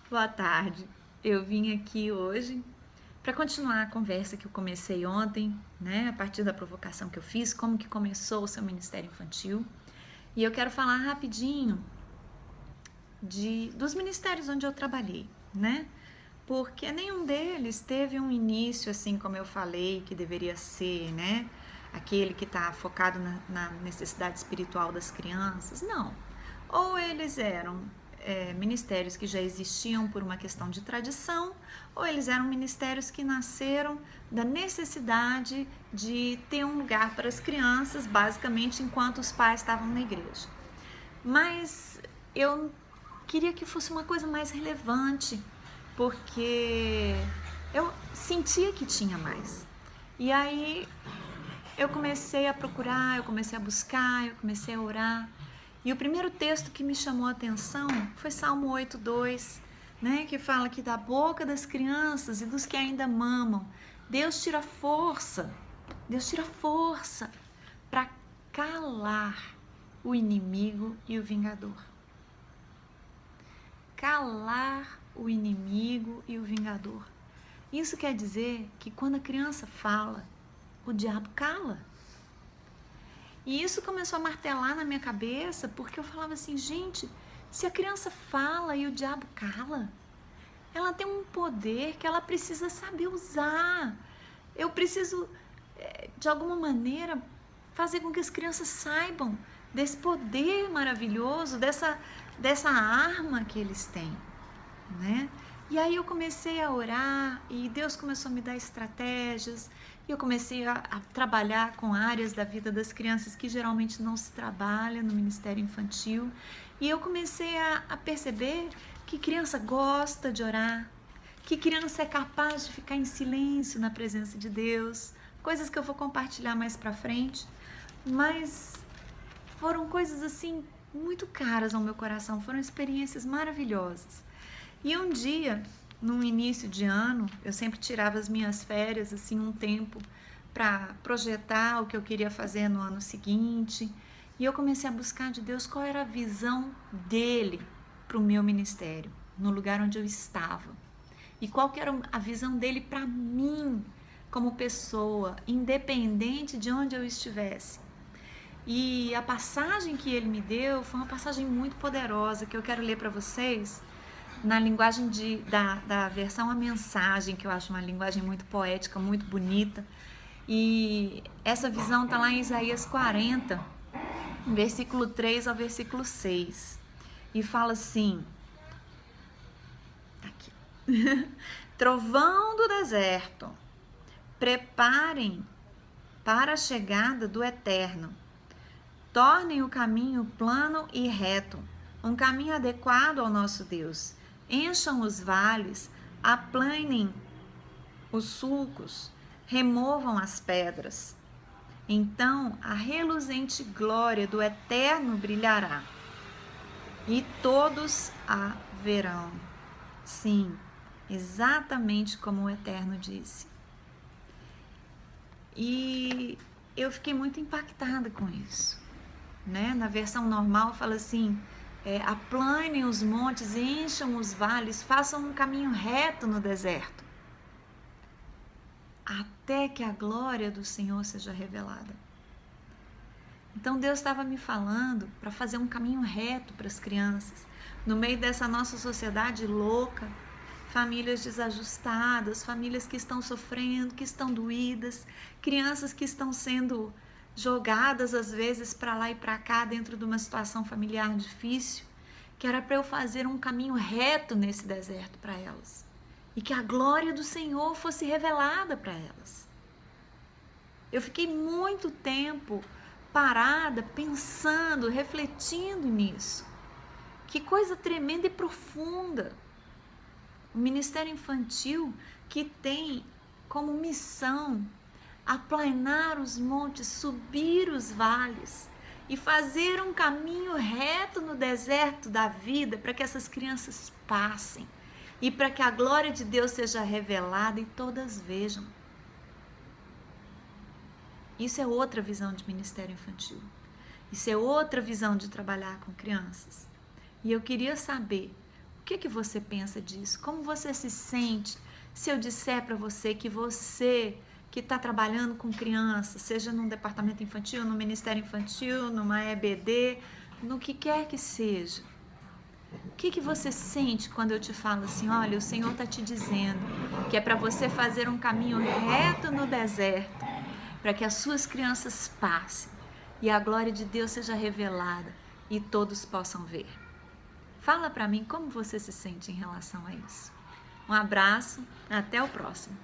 Boa tarde. Eu vim aqui hoje para continuar a conversa que eu comecei ontem, né? A partir da provocação que eu fiz, como que começou o seu ministério infantil. E eu quero falar rapidinho dos ministérios onde eu trabalhei, né? Porque nenhum deles teve um início assim como eu falei que deveria ser, né? Aquele que está focado na necessidade espiritual das crianças. Não. Ou eles eram ministérios que já existiam por uma questão de tradição, ou eles eram ministérios que nasceram da necessidade de ter um lugar para as crianças, basicamente enquanto os pais estavam na igreja. Mas eu queria que fosse uma coisa mais relevante, porque eu sentia que tinha mais. E aí eu comecei a procurar, eu comecei a buscar, eu comecei a orar. E o primeiro texto que me chamou a atenção foi Salmo 8:2, né, que fala que da boca das crianças e dos que ainda mamam, Deus tira força para calar o inimigo e o vingador. Calar o inimigo e o vingador. Isso quer dizer que quando a criança fala, o diabo cala. E isso começou a martelar na minha cabeça, porque eu falava assim, gente, se a criança fala e o diabo cala, ela tem um poder que ela precisa saber usar. Eu preciso, de alguma maneira, fazer com que as crianças saibam desse poder maravilhoso, dessa arma que eles têm, né? E aí eu comecei a orar e Deus começou a me dar estratégias e eu comecei a trabalhar com áreas da vida das crianças que geralmente não se trabalha no Ministério Infantil. E eu comecei a perceber que criança gosta de orar, que criança é capaz de ficar em silêncio na presença de Deus, coisas que eu vou compartilhar mais pra frente, mas foram coisas assim muito caras ao meu coração, foram experiências maravilhosas. E um dia, no início de ano, eu sempre tirava as minhas férias, assim, um tempo para projetar o que eu queria fazer no ano seguinte. E eu comecei a buscar de Deus qual era a visão dele para o meu ministério, no lugar onde eu estava. E qual que era a visão dele para mim, como pessoa, independente de onde eu estivesse. E a passagem que ele me deu foi uma passagem muito poderosa que eu quero ler para vocês na linguagem da versão A Mensagem, que eu acho uma linguagem muito poética, muito bonita. E essa visão está lá em Isaías 40, versículo 3 ao versículo 6. E fala assim, aqui. Trovão do deserto, preparem para a chegada do Eterno. Tornem o caminho plano e reto, um caminho adequado ao nosso Deus. Encham os vales, aplanem os sulcos, removam as pedras. Então a reluzente glória do Eterno brilhará, e todos a verão. Sim, exatamente como o Eterno disse. E eu fiquei muito impactada com isso, né? Na versão normal fala assim, aplanem os montes, encham os vales, façam um caminho reto no deserto, até que a glória do Senhor seja revelada. Então Deus estava me falando para fazer um caminho reto para as crianças, no meio dessa nossa sociedade louca, famílias desajustadas, famílias que estão sofrendo, que estão doídas, crianças que estão sendo jogadas às vezes para lá e para cá dentro de uma situação familiar difícil, que era para eu fazer um caminho reto nesse deserto para elas e que a glória do Senhor fosse revelada para elas. Eu fiquei muito tempo parada, pensando, refletindo nisso. Que coisa tremenda e profunda. O Ministério Infantil que tem como missão aplanar os montes, subir os vales e fazer um caminho reto no deserto da vida para que essas crianças passem e para que a glória de Deus seja revelada e todas vejam. Isso é outra visão de ministério infantil. Isso é outra visão de trabalhar com crianças. E eu queria saber que você pensa disso? Como você se sente se eu disser para você que está trabalhando com crianças, seja num departamento infantil, no Ministério Infantil, numa EBD, no que quer que seja? O que você sente quando eu te falo assim, olha, o Senhor está te dizendo que é para você fazer um caminho reto no deserto, para que as suas crianças passem e a glória de Deus seja revelada e todos possam ver. Fala para mim como você se sente em relação a isso. Um abraço, até o próximo.